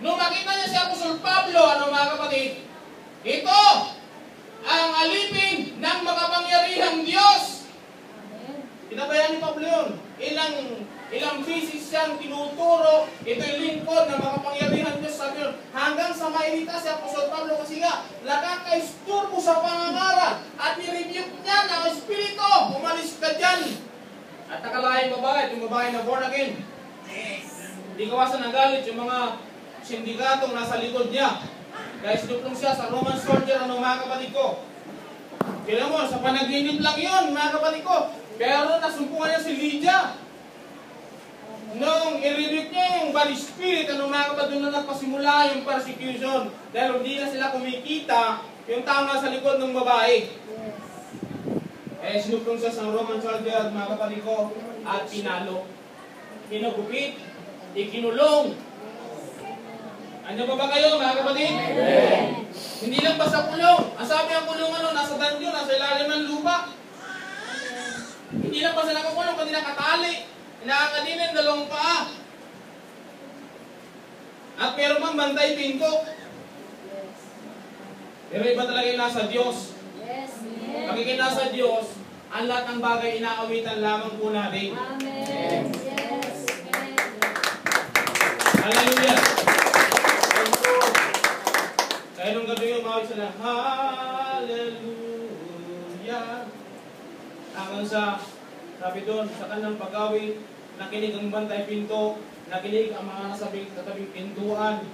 Nung makita niya si Apostol Pablo, ano mga kapatid? Ito ang alipin ng makapangyarihang Diyos. Pinabayaan ni Pablo yun. Ilang bisis siyang tinuturo, ito'y lingkod ng makapangyarihan Diyos. Sabi yun, hanggang sa mairita si Apostol Pablo kasi nga, nakaka-isturbo sa pangangaral at i-rebuke niya ng Espiritu. Umalis ka dyan. At nakalaing babae, yung babae na born again. Hindi kawasan ng galit yung mga sindikatong nasa likod niya. Kaya sinuplong siya sa Roman soldier, ano mga kapatid ko. Kaya mo, sa panaginip lang yun, mga kapatid ko. Pero nasumpungan niya si Lydia. Nung i-rebuke niya yung bad spirit, ano mga kapatid, doon na nagpasimula yung persecution. Dahil hindi na sila kumikita yung tao nasa likod ng babae. Sinuplong siya sa Roman soldier, mga kapatid ko, at pinalo. Kinagupit, ikinulong. Ano ba kayo, mga kapatid? Amen. Hindi lang basta kulong. Ang sabi ang kulong, nasa danyo, nasa ilalim ng lupa. Hindi lang basta nakakulong, kundi nakatali. Nakakadinin, dalawang paa. At pero mang bantay pinto. Pero iba talaga yung nasa Diyos. Pagiging nasa Diyos, ang lahat ng bagay inaawitan lamang po natin. Amen. Yes. Hallelujah. Kaya nung gabi yung mawag sila, Hallelujah. Hanggang sa, sabi doon, sa kanyang pag-awit, nakinig ang bantay pinto, nakinig ang mga nasabing katabing pintuan.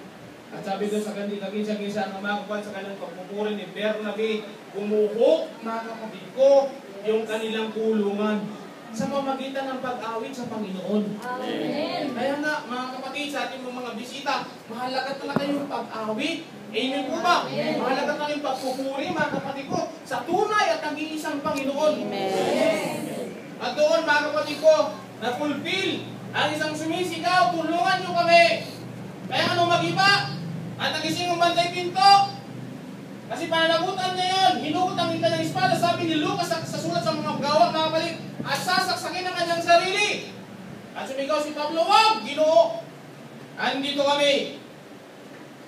At sabi doon sa kagisa-gisa ng mga kapatid sa kanyang pagpupuri ni Bernabe, gumuhok, mga kapatid ko, yung kanilang kulungan sa pamagitan ng pag-awit sa Panginoon. Amen. Kaya nga, mga kapatid, sa ating mga bisita, mahalaga talaga yung pag-awit. Amen po ba? Mahalaga talaga yung pagpupuri, mga kapatid ko, sa tunay at nag-iisang Panginoon. Amen. At doon, mga kapatid ko, na-fulfill ang isang sumisigaw, tulungan nyo kami. Kaya ano mag-iba? At nagising ang bantay pinto. Kasi pananagutan niya yun, hinugot ang ika ng espada, sabi ni Lucas sa sulat sa mga gawa, mga kapatid, at sasaksakin ang kanyang sarili. At sumigaw si Pablo, wag, Ginoo, andito kami.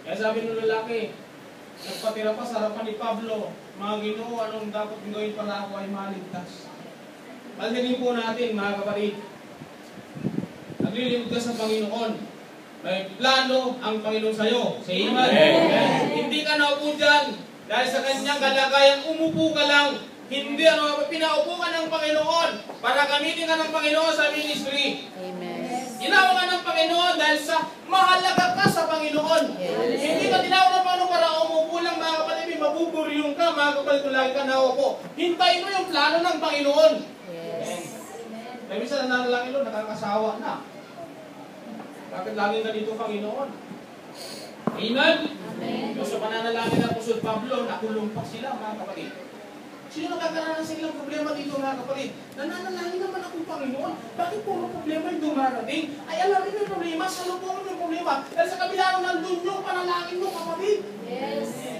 Kaya sabi ng lalaki, nagpatira pa sa harapan ni Pablo, mga Ginoo, anong dapat gawin para ako ay maligtas? Palingin po natin, mga kapatid, naglilingkod ka sa Panginoon. May plano ang Panginoon sa iyo. Say amen. Amen. Hindi ka naupo dyan dahil sa kanyang kalagayan, umupo ka lang. Hindi, pinaupo ka ng Panginoon para gamitin ka ng Panginoon sa ministry. Amen. Ginawa ka ng Panginoon dahil sa mahalaga ka sa Panginoon. Yes. Hindi ka tinawag ng Panginoon para umupo lang, mga kapatid, mabuburyong ka, mga kapatid, kung lagi ka naupo. Hintayin mo yung plano ng Panginoon. Yes. Kaya minsan nananalangin mo, nakakasawa na. Bakit lagi ka dito, Panginoon? Amen? Amen. Yung sa pananalangin ng Apostol Pablo, nakulong pa sila, mga kapatid. Sino nagkakaroon sa ilang problema dito, mga kapatid? Nananalangin naman akong Panginoon. Bakit puro problema yung dumarating? Ay, alam rin yung problema, sa lubungan yung problema. Dahil sa kabila nung nandun yung panalangin mo, kapatid. Yes.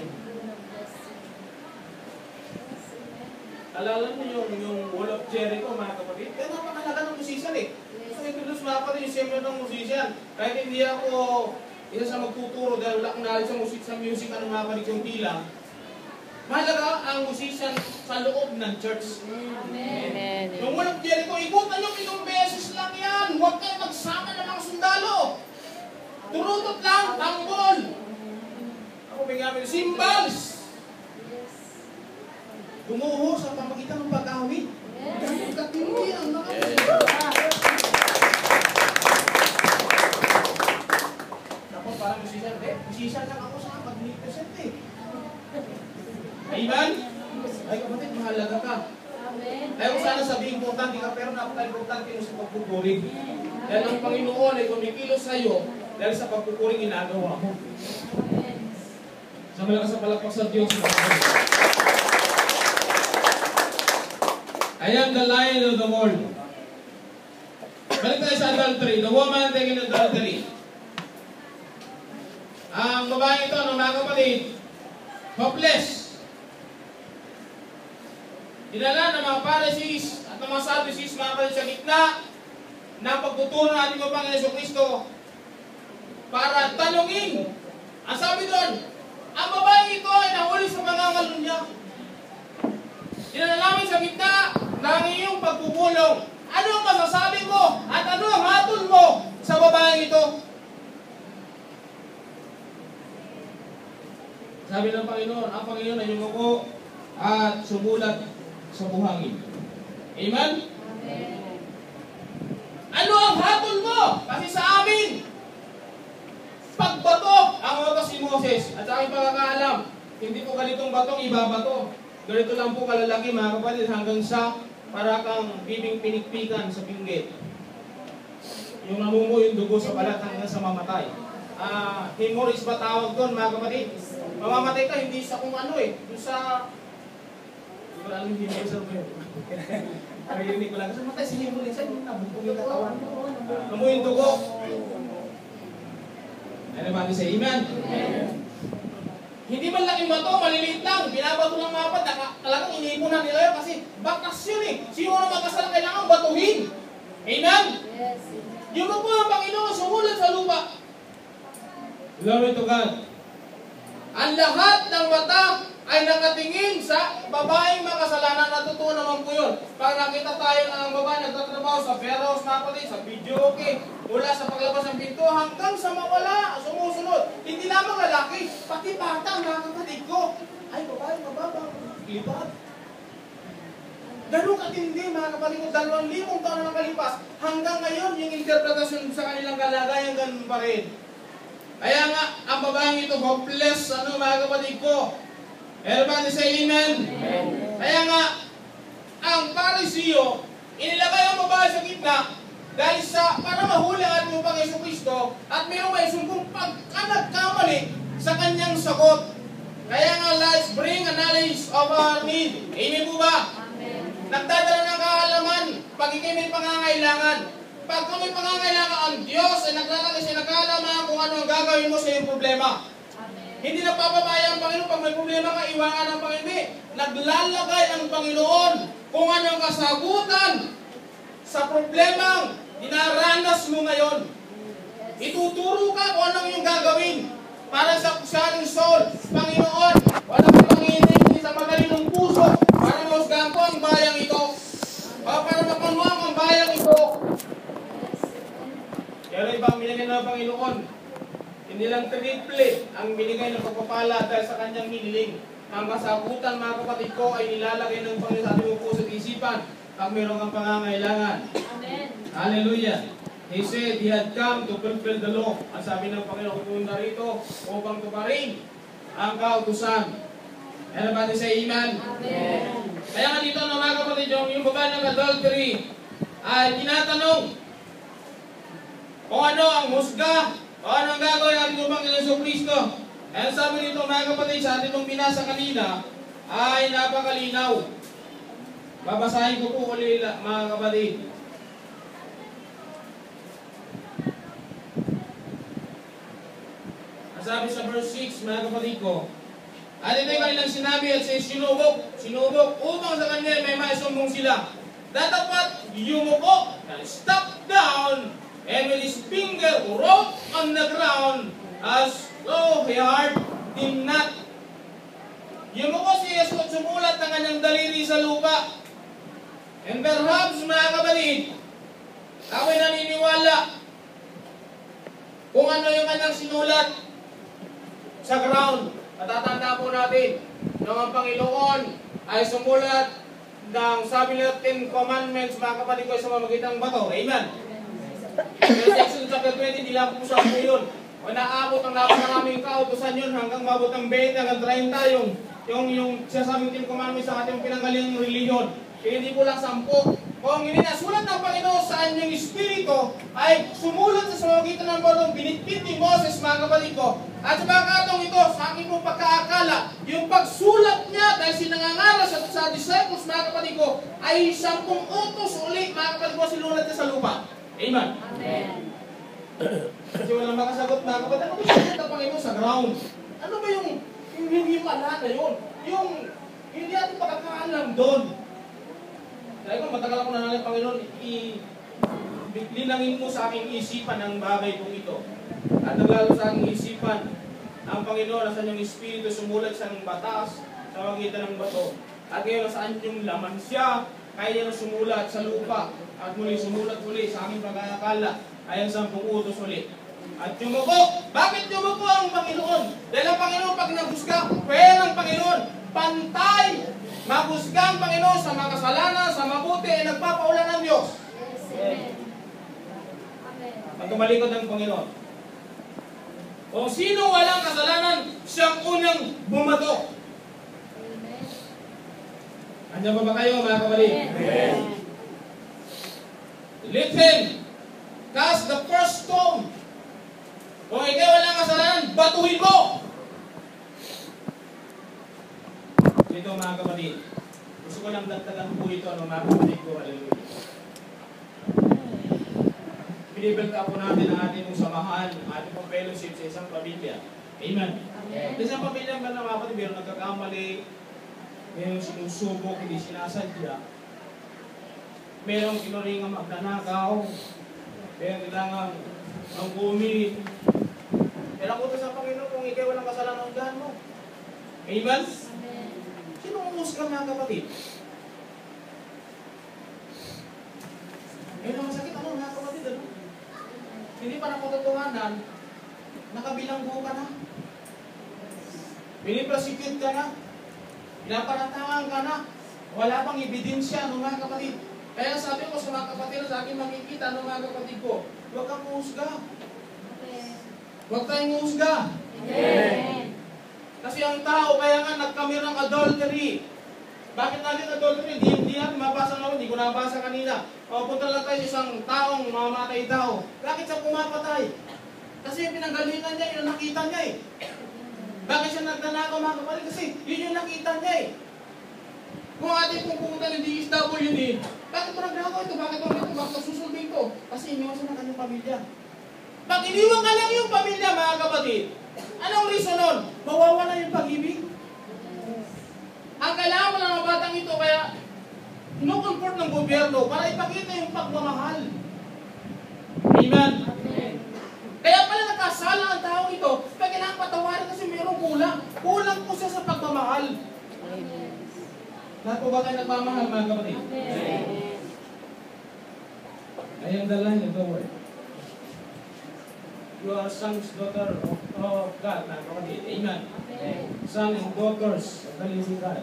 Alala mo yung Wall of Jericho, mga kapatid? Kaya napakalaga ng musician eh. So, introduce mga kapatid, yung siyempre ng musician. Kahit hindi ako isa sa magtuturo dahil wala akong knowledge sa music, ano mga kapatid yung tila. Mahalaga ang musician sa loob ng church. Amen. Yung Wall of Jericho, ikutan nyo pitong beses lang yan. Huwag kayo magsama ng mga sundalo. Turutot lang, tambol. Ako bigyan cymbals. Gumuho sa pamagitan ng pag-awit. Ganun katindi ang nakapit. Ako parang musician. Musician lang ako sa mag-100% eh. Amen? Ay kapatid, mahalaga ka. Ayaw sana sabihin importante ka, pero napaka-importante mo sa pagpupuri. Dahil ang Panginoon ay kumikilos sa iyo dahil sa pagpupuri ginagawa mo. Sa malakas sa palakpak sa Diyos. I am the lion of the world. Balik tayo sa adultery. The woman taken adultery. Ang babae ito, mga kapatid, hopeless. Dinala ng mga Pharisees at ng mga Sadducees, mga kapatid, sa gitna ng pagtuturo ng ating Panginoon Jesucristo. para tanungin. Ang sabi doon, ang babaeng ito ay nahuli sa pangangalo niya. Dinalangin sa gitna ng iyong pagpupulong. Ano ang masasabi mo at ano ang hatol mo sa babaeng ito? Sabi ng Panginoon, ang Panginoon ay yumuko at sumulat sa buhangin. Amen? Amen. Ano ang hatol mo? Kasi sa amin, pagbato ang utos ni Moses. At sa aking pagkakaalam, hindi po ganitong batong ibabato. Ganito lang po kalalaki mga kapatid hanggang sa para kang bibing pinikpikan sa pinggit. Yung namumo yung dugo sa balat hanggang sa mamatay. Hemorrhage ba tawag doon mga kapatid? Mamamatay ka hindi sa kung ano yung sa... Hindi ko alam yung hemorrhage sa buhay. Narinig ko lang. Kasi matay si hemorrhage sa yung nabubog yung katawan. Namumo yung dugo. Ano ba natin sa amen? Amen. Hindi man laking bato, maliliit lang. Binabato lang mga kapatid. Talagang iniipunan nila yun kasi bakas yun eh. Sino na magkasal kailangan batuhin? Amen? Yes. Yung po ang Panginoon sumulat sa lupa. Glory to God. Ang lahat ng mata ay nakatingin sa babaeng makasalanan. Natutuwa naman po yun. Pag nakita tayo ng babae nagtatrabaho sa warehouse, mga kapatid, sa video okay, mula sa paglabas ng pinto hanggang sa mawala, sumusunod. Hindi lamang lalaki, pati bata, mga kapatid ko. Ay, babae, mababang, lipat. Ganun katindi, mga kapatid ko, 2,000 taon na nakalipas. Hanggang ngayon, yung interpretasyon sa kanilang kalagayan, ganun pa rin. Kaya nga, ang babaeng ito, hopeless, mga kapatid ko. Everybody say amen? Amen. Kaya nga, ang Pariseo, inilagay ang babae sa gitna dahil para mahuli ang ating upang Jesucristo at mayroong may sumpong pagkanagkamali sa kanyang sagot. Kaya nga, let's bring a knowledge of our need. Amen po ba? Amen. Nagdadala ng kaalaman pag ikay may pangangailangan. Pag kung may pangangailangan ang Diyos ay naglalagay siya ng kaalaman kung ano ang gagawin mo sa iyong problema. Hindi napapabaya ang Panginoon pag may problema ka, iwangan ang Panginoon. Naglalagay ang Panginoon kung anong kasagutan sa problemang dinaranas mo ngayon. Ituturo ka kung anong yung gagawin para sa ating soul. Panginoon, wala kang Panginoon sa magaling ng puso para mahusgahan ko ang bayang ito. Para mapanuang ang bayang ito. Pero ibang binigyan ng Panginoon. Hindi lang triple ang binigay ng pagpapala dahil sa kanyang hiniling. Ang kasagutan, mga kapatid ko, ay nilalagay ng Panginoon sa ating puso at isipan pag mayroon kang pangangailangan. Amen. Hallelujah. He said he had come to fulfill the law. Ang sabi ng Panginoon, pupunta rito upang tuparin ang kautusan. Everybody say amen? Amen. Kaya nga dito na mga kapatid, yung babae ng adultery ay tinatanong kung ano ang husga o anong gagawin natin ng Panginoon Jesucristo? Kaya sabi nito mga kapatid, sa atin itong binasa kanina, ay napakalinaw. Babasahin ko po ulit mga kapatid. Sabi sa verse 6, mga kapatid ko, at ito yung kanilang sinabi at siya sinubok upang sa kanila may maisumbong sila. Datapat yumuko, stop down, and with his finger wrote on the ground as though he heart did not. Yumuko si Jesus at sumulat ng kanyang daliri sa lupa. And perhaps, mga kapatid, ako'y naniniwala kung ano yung kanyang sinulat sa ground. Matatanda po natin nang ang Panginoon ay sumulat ng sabi nila 10 commandments, mga kapatid ko, sa mamagitan ng bato. Amen. Pero sa Exodus chapter 20, di lang po sa po yun. O naabot ang napakaraming kautusan yun hanggang mabot ang 20 hanggang 30 yung sinasabing 10 commandments sa ating pinanggaling reliyon. Kaya hindi po lang 10. Kung hindi nasulat ng Panginoon sa anyong Espiritu, ay sumulat sa pamamagitan ng batong binitbit ni Moses, mga kapatid ko. At sa pagkatong ito, sa aking pong pagkaakala, yung pagsulat niya dahil sinangangaral sa disciples, mga kapatid ko, ay 10 utos ulit, mga kapatid ko, sinulat niya sa lupa. Amen. Amen. Kasi walang makasagot, mga kapatid. Ano ba sinulat ng Panginoon sa ground? Ano ba yung himala na yun? Yung hindi natin pagkakaalam doon. Dahil kung matagal ako nananay, Panginoon, linangin mo sa aking isipan ang bagay kong ito. At naglalo sa aking isipan ang Panginoon na sa inyong Espiritu sumulat sa ng batas sa magitan ng bato. At ngayon saan yung laman siya, kaya niya sumulat sa lupa. At muli sumulat muli sa aking pag-aakala ay ang 10 utos ulit. At yumuko. Bakit yumuko ang Panginoon? Dahil ang Panginoon pag naghusga, pwede ng Panginoon, pantay. Maghusga ang Panginoon sa mga kasalanan, sa mabuti, ay nagpapaulan ng Diyos. At tumalikod ng Panginoon. Kung sino walang kasalanan, siyang unang bumato. Andiyan pa ba kayo, mga kapatid? Let him cast the first stone. Kung ikaw walang kasalanan, batuhin mo. Ito, mga kapatid. Gusto ko lang dagdagan po ito, mga kapatid ko. Hallelujah. Binibuild up po natin ang ating samahan, ang ating fellowship sa isang pamilya. Amen. Sa isang pamilya ba na mga kapatid, mayroong nagkakamali, mayroong sinusubok, hindi sinasadya, mayroong kinuringang magnanakaw, mayroong kailangang manggumit. Kailangan ko sa Panginoon kung ikaw walang kasalanan ng gahan mo. Amen? Sino umusga, mga kapatid? Ngayon ang masakit, ano mga kapatid, ano? Hindi pa nakatotohanan, nakabilanggo ka na. Piniprosecute ka na. Pinaparantangan ka na. Wala pang ebidensya, ano mga kapatid? Kaya sabi ko sa mga kapatid, sa akin makikita, ano mga kapatid ko, huwag kang umusga. Huwag tayong umusga. Kasi ang tao, kaya nga nagkamit ng adultery. Bakit natin adultery? Hindi natin mabasa na, hindi ko nabasa kanina. Punta lang tayo sa isang taong mamamatay tao. Bakit siya pumapatay? Kasi yung pinanggalingan niya, yung nakita niya eh. Bakit siya nagnanakaw, mga kapatid? Kasi yun yung nakita niya eh. Kung ating pong pumunta ng DSWD, bakit mo nagnakaw ito? Bakit mo ito? Bakit susulbing ito? Kasi iniwasan ng kanyang pamilya. Pag iniwan ka lang yung pamilya, mga kapatid, anong reason nun? Mawawala yung pag-ibig. Ang kailangan mo ng mga batang ito, kaya no-comfort ng gobyerno para ipakita yung pagmamahal. Amen? Kaya pala nakasala ang tao ito, kaya kailangan patawarin kasi mayroong kulang. Kulang po siya sa pagmamahal. Lahat po ba kayo nagmamahal, mga kapatid? I am the line of the word. You are sons, daughter of God, mga kapatid. Amen. Sons and daughters of the living God.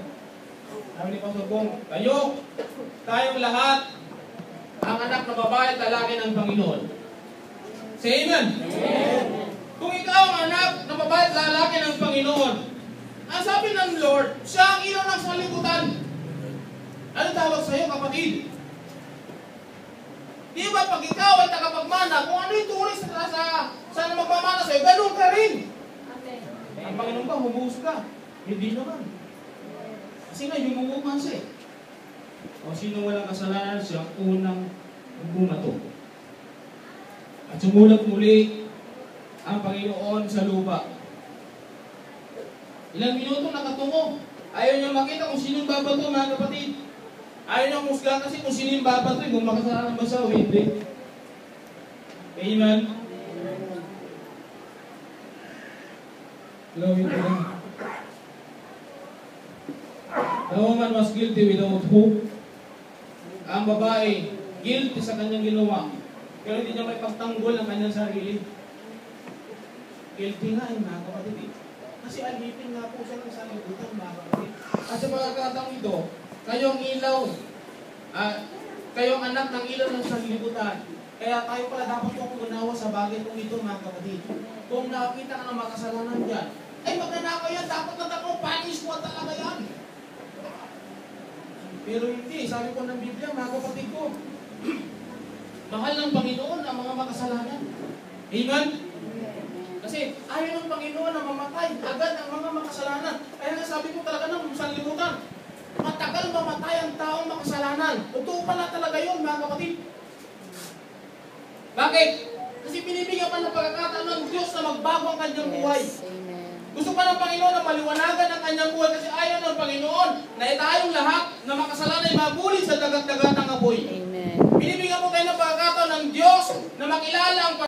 Sabi ni Pastor Bong, tayong lahat, ang anak na babae at lalaki ng Panginoon. Say amen. Kung ikaw ang anak na babae at lalaki ng Panginoon, ang sabi ng Lord, siya ang ilaw ng sanlibutan. Ano tawag sa iyo, kapatid? Di ba pag ikaw ay tagapagmana, kung ano yung turis sa magmamana sa iyo, ganun ka rin. Ang Panginoon ba, humuhus ka? Hindi naman. Kasi nga, humuhuman siya. O sino walang kasalanan, siya ang unang bumato. At sumulat muli ang Panginoon sa lupa. Ilang minuto nakatungo. Ayaw niyo makita kung sinong babato, mga kapatid. Ayaw niyo musga kasi kung sinong babato, kung makasalanan ba siya o hindi. Amen. Glory to God. The woman was guilty without hope. Ang babae, guilty sa kanyang ginawa. Pero hindi niya may pagtanggol ng kanyang sarili. Guilty nga mga kapatid. Kasi alipin nga po siya ng sanlibutan, mga kapatid. At sa mga katang ito, kayong ilaw, kayong anak ng ilaw ng sanlibutan. Kaya tayo pala dapat pong unawa sa bagay kong ito, mga kapatid. Kung nakakita ka ng makasalanan dyan, ay magnanakaw yan, dapat na takong punish mo talaga yan. Pero hindi, sabi ko ng Biblia, mga kapatid ko, mahal ng Panginoon ang mga makasalanan. Amen? Kasi ayaw ng Panginoon na mamatay agad ang mga makasalanan. Kaya nga sabi ko talaga ng sanlibutan, matagal mamatay ang taong makasalanan. Totoo pala talaga yun, mga kapatid. Bakit? Kasi binibigyan pa ng pagkakataon ng Diyos na magbago ang kanyang buhay. Gusto pa ng Panginoon na maliwanagan ang kanyang buhay kasi ayaw ng Panginoon na tayong lahat na makasalanan ay mabulit sa dagat-dagat ng apoy. Amen. Binibigyan mo tayo ng pagkakataon ng Diyos na makilala ang